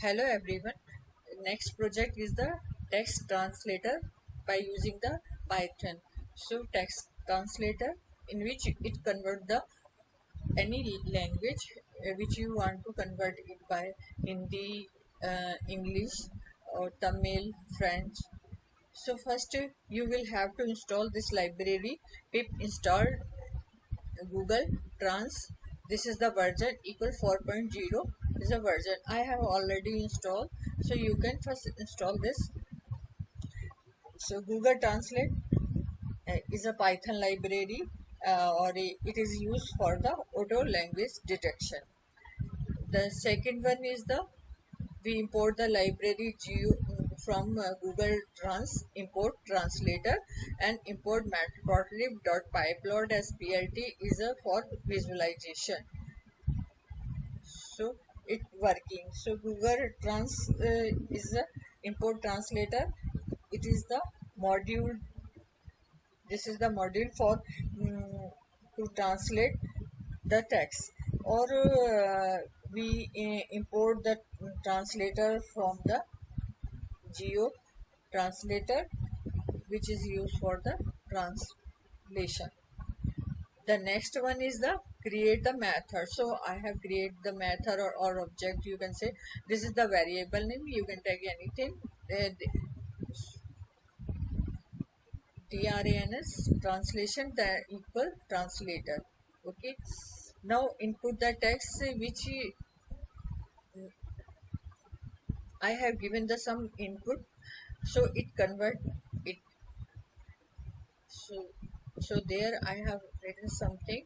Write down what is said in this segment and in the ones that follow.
Hello everyone. Next project is the text translator by using the Python. So text translator in which it convert the any language which you want to convert it by Hindi, English or Tamil, French. So first you will have to install this library. Pip install Google Trans. This is the version equal 4.0 is a version I have already installed. So you can first install this. So Google Translate is a Python library it is used for the auto language detection. The second one is the we import the library from Google Trans import translator and import matplotlib.pyplot as PLT is a for visualization. So it working. So Google Trans is a import translator. It is the module. This is the module for to translate the text, or we import the translator from the Geo translator, which is used for the translation. The next one is the create the method. So I have created the method or object. You can say this is the variable name. You can take anything. TRANS translation that equal translator. Okay. Now input the text which I have given the some input. So it convert it. So there I have written something.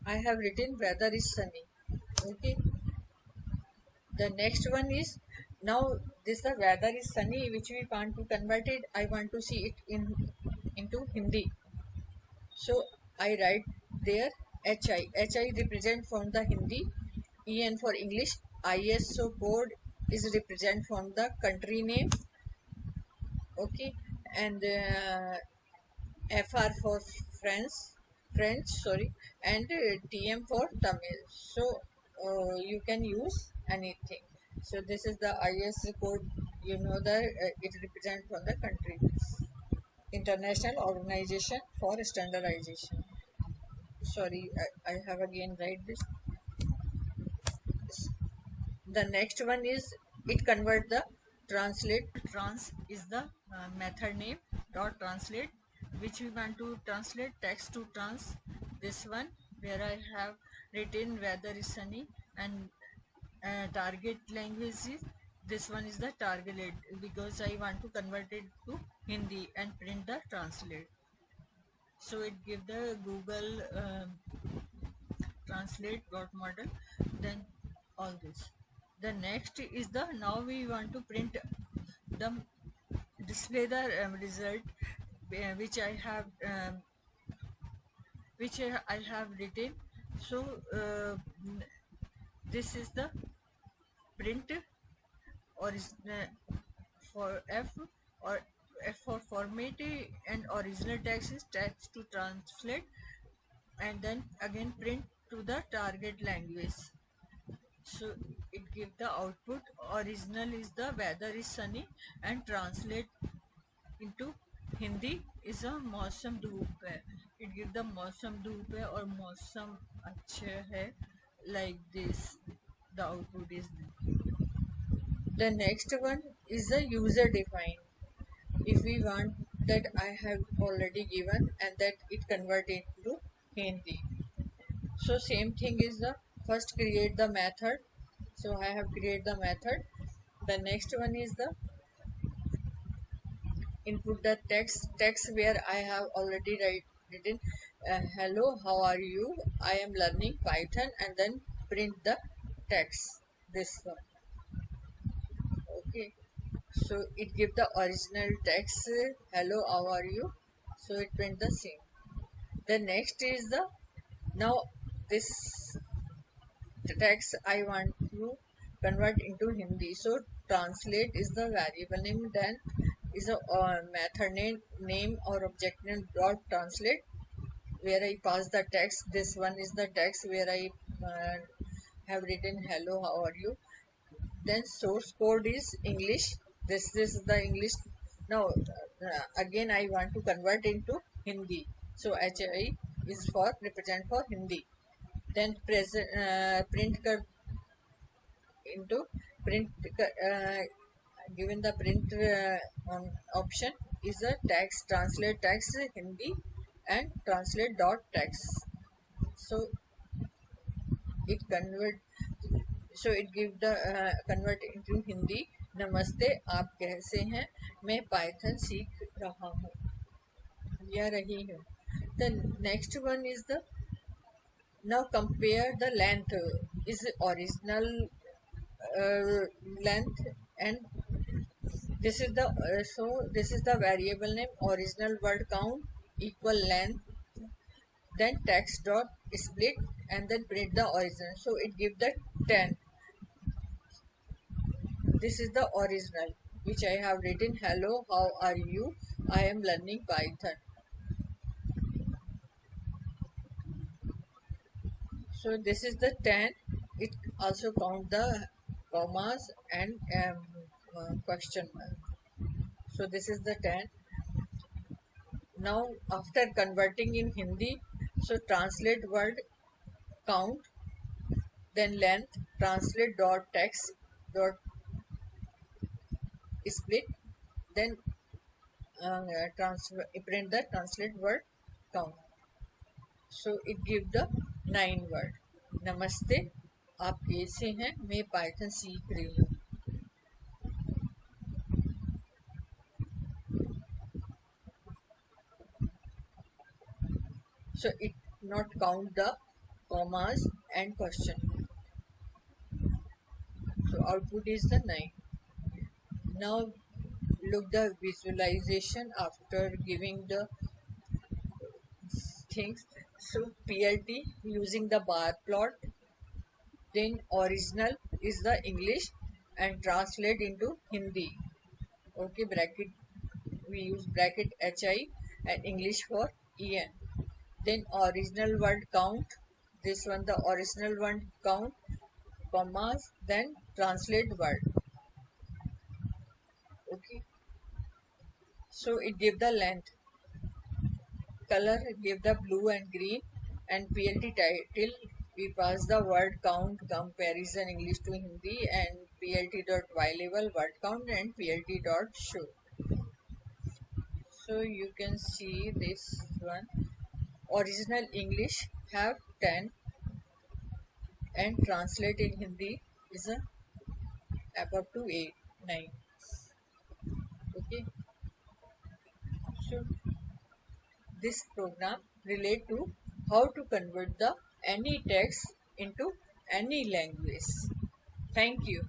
I have written weather is sunny. Okay. The next one is now this the weather is sunny which we want to convert it. I want to see it into Hindi. So I write there HI represent from the Hindi, EN for English, ISO code is represent from the country name. Okay, and FR for French, sorry, and TM for Tamil. So you can use anything. So this is the IS code. You know that it represents from the country, International Organization for Standardization. Sorry, I have again write this. The next one is it convert the translate. Trans is the method name dot translate which we want to translate text to trans. This one where I have written weather is sunny and target language is this one is the target because I want to convert it to Hindi and print the translate. So it give the Google translate dot model, then all this. The next is the now we want to print the display the result which I have written. So this is the print original for F or F for format and original text is text to translate and then again print to the target language. So it give the output original is the weather is sunny and translate into Hindi is a मौसम धूप है. It give the मौसम धूप है और मौसम अच्छे है like this. The output is this. The next one is the user defined. If we want that I have already given and that it convert into Hindi. So same thing is the first create the method. So I have created the method. The next one is the input the text where I have already written hello, how are you, I am learning Python, and then print the text, this one. Okay, so it give the original text hello, how are you, so it print the same. The next is the now this text I want to convert into Hindi, so translate is the variable name, then is a method name or object name dot translate, where I pass the text. This one is the text where I uh, have written hello, how are you. Then source code is English. This is the English. Now again I want to convert into Hindi, so HI is for represent for Hindi. Then present print into print given the print option is a text, translate text Hindi and translate dot text. So it convert, so it give the convert into Hindi. नमस्ते, आप कैसे हैं, मैं Python सीख रहा हूँ या रही हूँ. The next one is the, now compare the length is original uh, length, and this is the this is the variable name original word count equal length, then text dot split, and then print the original, so it give the 10. This is the original which I have written hello, how are you, I am learning Python. So this is the 10. It also count the commas and question mark. So this is the 10. Now after converting in Hindi, so translate word count, then length, translate dot text dot split, then print the translate word count. So it give the 9 word. नमस्ते, आप कैसे हैं, मैं Python सीख रही हूँ. So it not count the commas and question. So output is the 9. Now look the visualization after giving the things. So PLT using the bar plot, then original is the English and translate into Hindi. Okay, bracket, we use bracket HI and English for EN. Then original word count, this one the original word count, commas, then translate word. Okay, so it give the length, color give the blue and green, and PLT title we pass the word count comparison English to Hindi, and PLT dot y level word count, and PLT dot show. So you can see this one original English have 10 and translate in Hindi is a above to 8 9. Okay, so this program relate to how to convert the any text into any language. Thank you.